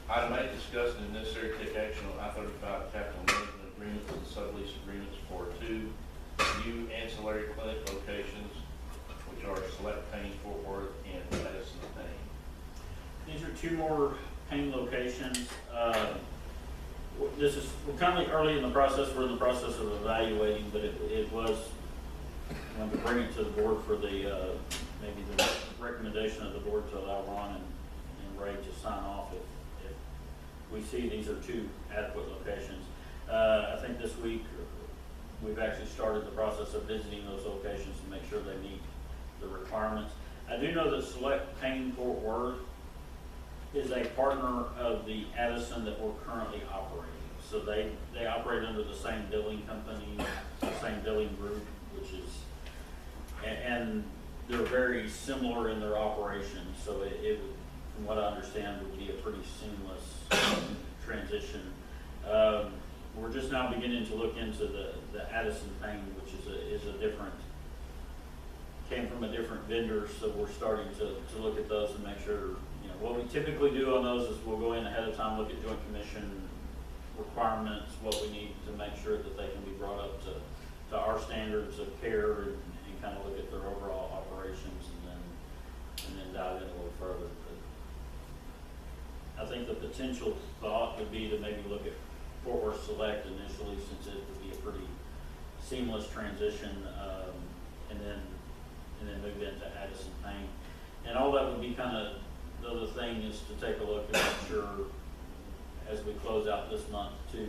Item 8, discuss and if necessary take action on I35 capital management agreements and sublease agreements for 2 new ancillary clinic locations, which are Select Pain, Fort Worth, and Medicine Pain. These are 2 more pain locations. We're currently early in the process. We're in the process of evaluating, but it was, I wanted to bring it to the board for the, maybe the recommendation of the board to allow Ron and Ray to sign off if we see these are 2 adequate locations. I think this week we've actually started the process of visiting those locations to make sure they meet the requirements. I do know that Select Pain Fort Worth is a partner of the Addison that we're currently operating. So they operate under the same billing company, the same billing group, which is, and they're very similar in their operations. So it would, from what I understand, would be a pretty seamless transition. We're just now beginning to look into the Addison Pain, which is a different, came from a different vendor, so we're starting to look at those and make sure, you know, what we typically do on those is we'll go in ahead of time, look at Joint Commission requirements, what we need to make sure that they can be brought up to our standards of care and kind of look at their overall operations and then dive in a little further. But I think the potential thought would be to maybe look at Fort Worth Select initially, since it would be a pretty seamless transition, and then move into Addison Pain. And all that would be kind of, the other thing is to take a look and make sure as we close out this month too,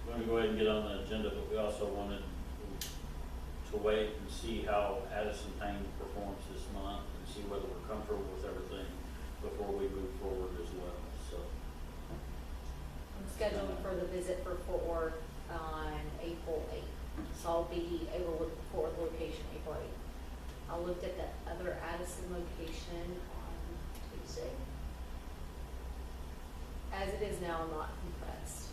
we're going to go ahead and get on the agenda, but we also wanted to wait and see how Addison Pain performs this month and see whether we're comfortable with everything before we move forward as well. So I'm scheduled for the visit for Fort Worth on April 8th. So I'll be able to look at the Fort Worth location April 8th. I looked at the other Addison location on Tuesday. As it is now, I'm not impressed.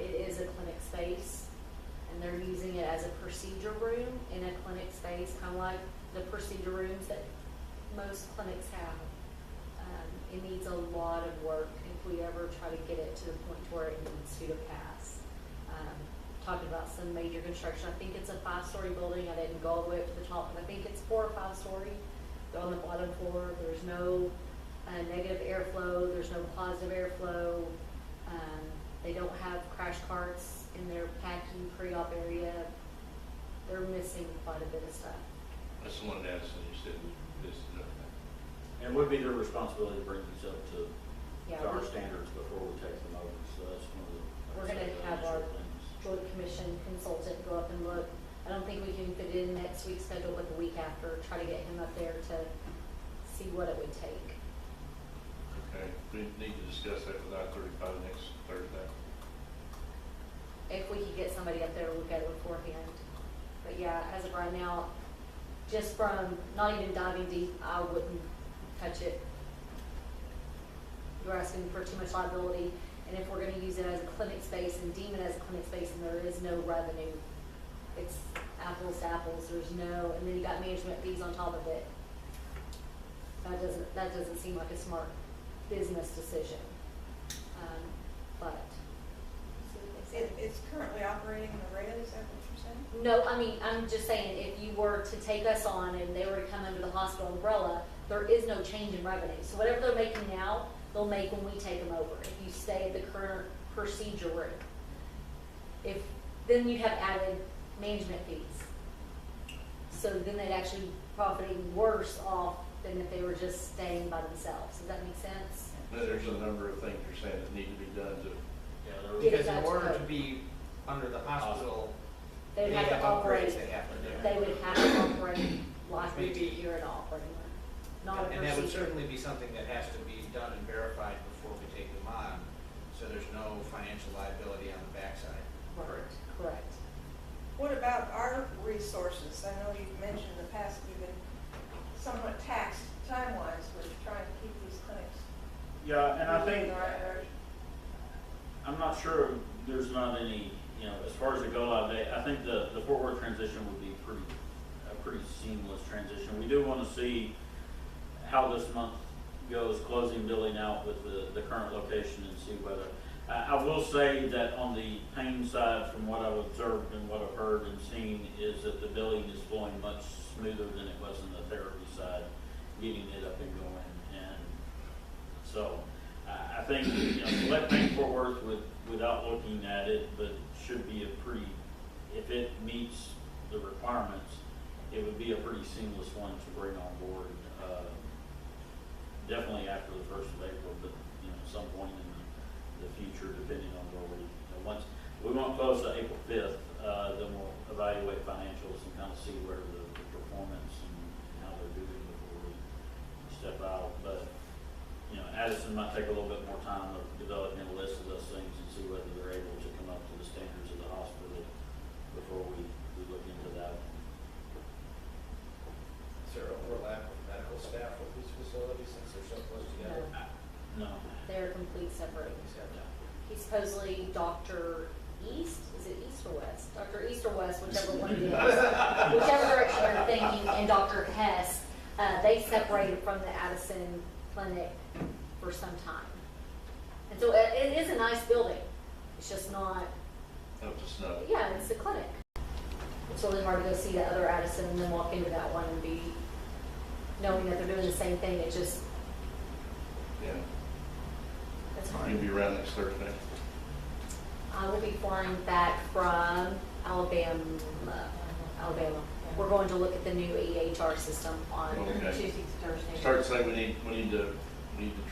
It is a clinic space, and they're using it as a procedure room in a clinic space, kind of like the procedure rooms that most clinics have. It needs a lot of work if we ever try to get it to the point where it needs to pass. Talking about some major construction. I think it's a 5-story building. I didn't go all the way up to the top, but I think it's 4 or 5 story. They're on the bottom floor. There's no negative airflow. There's no positive airflow. They don't have crash carts in their packing pre-op area. They're missing quite a bit of stuff. That's the one in Addison you said this is okay. it would be their responsibility to bring these up to Yeah, our standards before we take them over. So that's one of the. we're going to have our things. Joint Commission consultant go up and look. I don't think we can fit it in next week's schedule, but the week after, try to get him up there to see what it would take. Okay, we need to discuss that with I35 next Thursday. If we could get somebody up there to look at it beforehand. But yeah, as of right now, just from not even diving deep, I wouldn't touch it. You're asking for too much liability, and if we're going to use it as a clinic space and deem it as a clinic space and there is no revenue, it's apples to apples, there's no, and then you got management fees on top of it. That doesn't seem like a smart business decision. But see what they say. It's currently operating in the red, is that what you're saying? No, I mean, I'm just saying, if you were to take us on and they were to come under the hospital umbrella, there is no change in revenue. So whatever they're making now, they'll make when we take them over. If you stay at the current procedure room, then you have added management fees. So then they'd actually be profiting worse off than if they were just staying by themselves. Does that make sense? But there's a number of things you're saying that need to be done to. Yeah, Get it Because back in to order code. to be under the hospital, They'd have to upgrades operate. they have to do. They would have to operate like we do Maybe- here at operating room, not a And that would procedure. certainly be something that has to be done and verified before we take them on, so there's no financial liability on the backside. Correct. What about our resources? I know you've mentioned in the past we've been somewhat taxed time-wise with trying to keep these clinics Yeah, and I moving in think, the right direction. I'm not sure there's not any, you know, as far as the go live date, I think the Fort Worth transition would be a pretty seamless transition. We do want to see how this month goes closing building out with the current location and see whether, I will say that on the Payne side, from what I've observed and what I've heard and seen, is that the billing is flowing much smoother than it was on the therapy side, getting it up and going. And so, I think, you know, select Payne Fort Worth without looking at it, but should be a pretty, if it meets the requirements, it would be a pretty seamless one to bring on board. Definitely after the 1st of April, but, you know, at some point in the future, depending on where we, you know, once, we won't close to April 5th, then we'll evaluate financials and kind of see where the performance and how they're doing before we step out. But, you know, Addison might take a little bit more time of developing a list of those things and see whether they're able to come up to the standards of the hospital before we look into that. Is there overlap with medical staff with these facilities since they're so close together? No. They're complete separate. Yeah. He's supposedly Dr. East, is it East or West? Dr. East or West, whichever one it is, whichever direction you're thinking, and Dr. Hess, they separated from the Addison clinic for some time. And so it is a nice building. It's just not, Up to snuff. yeah, it's a clinic. It's really hard to go see the other Addison and then walk into that one and be, knowing that they're doing the same thing, it just, Yeah. it's hard. You'll be around next Thursday. I will be flying back from Alabama. We're going to look at the new EHR system on Okay. Tuesday, Thursday. Start saying we need to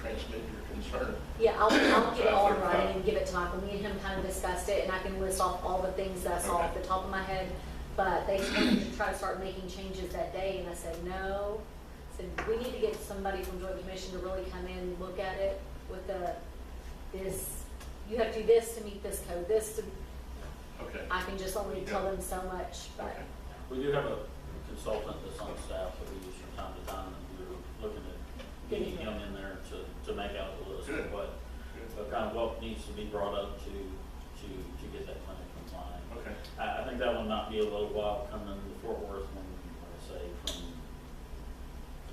transmit your concern. Yeah, I'll get it all in writing and give it to Michael. Me and him kind of discussed it, and I can list off all the things that I saw off the top of my head. But they wanted to try to start making changes that day, and I said no. I said we need to get somebody from Joint Commission to really come in and look at it with this. You have to do this to meet this code. This to. Okay. I can just only tell them so much, but. Okay. We do have a consultant that's on staff that we use from time to time, and we were looking at getting him in there to make out the list Good. of what, Good. kind of what needs to be brought up to get that clinic compliant. Okay. I think that one might be a little while coming to Fort Worth when, like I say, from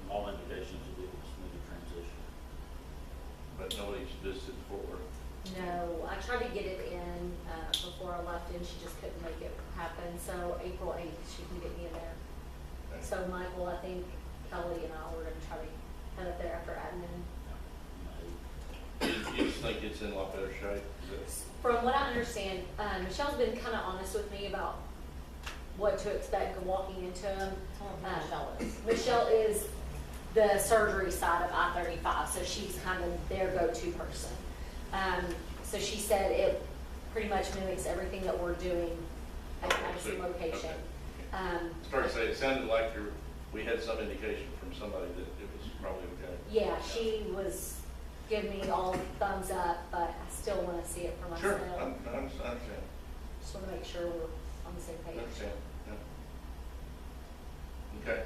all indications, it'll be a smooth transition. But nobody's visited Fort Worth. No, I tried to get it in before I left, and she just couldn't make it happen. So April 8th, she can get me in there. Okay. So Michael, I think Kelly and I were going to try to head up there after admin. You just think it's in a lot better shape? From what I understand, Michelle's been kind of honest with me about what to expect walking into them. Michelle is the surgery side of I35, so she's kind of their go-to person. So she said it pretty much mimics everything that we're doing at Addison location. Started to say, it sounded like we had some indication from somebody that it was probably okay. Yeah, she was giving me all thumbs up, but I still want to see it for myself. Sure, I understand. Just want to make sure we're on the same I page. understand, yeah. Okay.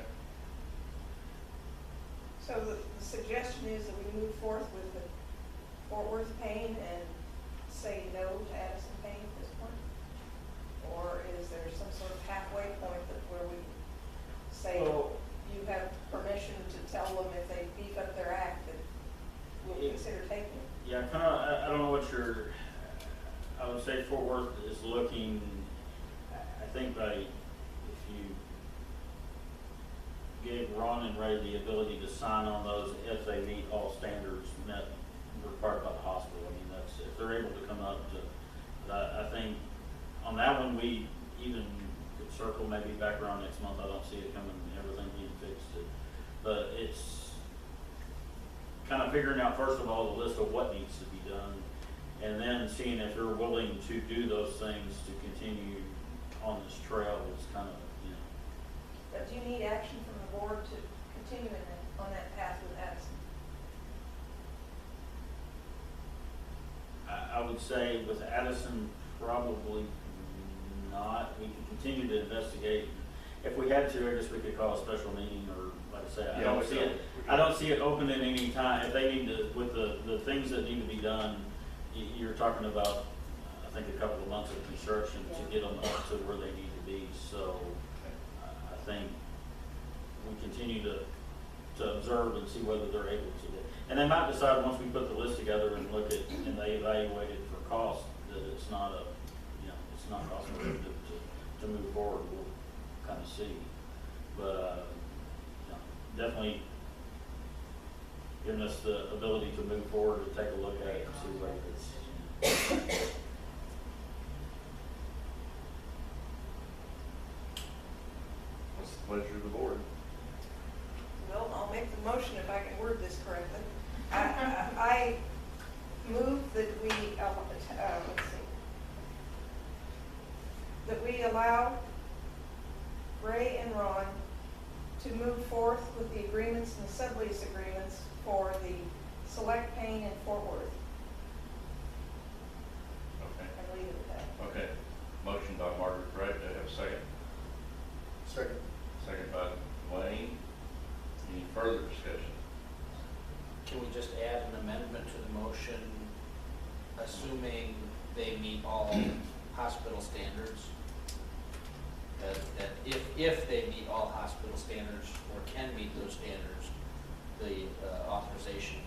So the suggestion is that we move forth with the Fort Worth Payne and say no to Addison Payne at this point? Or is there some sort of halfway point where we say Well, you have permission to tell them if they beef up their act that we'll consider taking it? yeah, kind of, I don't know what I would say Fort Worth is looking, I think if you gave Ron and Ray the ability to sign on those if they meet all standards met required by the hospital. I mean, that's, if they're able to come up to, I think on that one, we even could circle maybe back around next month. I don't see it coming, everything being fixed. But it's kind of figuring out, first of all, the list of what needs to be done, and then seeing if they're willing to do those things to continue on this trail is kind of, you know. But do you need action from the board to continue on that path with Addison? I would say with Addison, probably not. We can continue to investigate. If we had to, I guess we could call a special meeting, or like I say, I don't see it open at any time. If they need to, with the things that need to be done, you're talking about, I think, a couple of months of construction to get them up to where they need to be. So I think we continue to observe and see whether they're able to do. And they might decide, once we put the list together and look at, and they evaluate it for cost, that it's not a, you know, it's not cost prohibitive to move forward. We'll kind of see. But, you know, definitely giving us the ability to move forward and take a look at it and see what it's. What's the pleasure of the board? Well, I'll make the motion if I can word this correctly. I move that we, let's see, that we allow Ray and Ron to move forth with the agreements and the sublease agreements for the Select Pain in Fort Worth. Okay. And leave it at that. Okay. Motion by Margaret Gray. Do I have a second? Second. Second by Wayne. Any further discussion? Can we just add an amendment to the motion, assuming they meet all hospital standards? That if they meet all hospital standards or can meet those standards, the authorization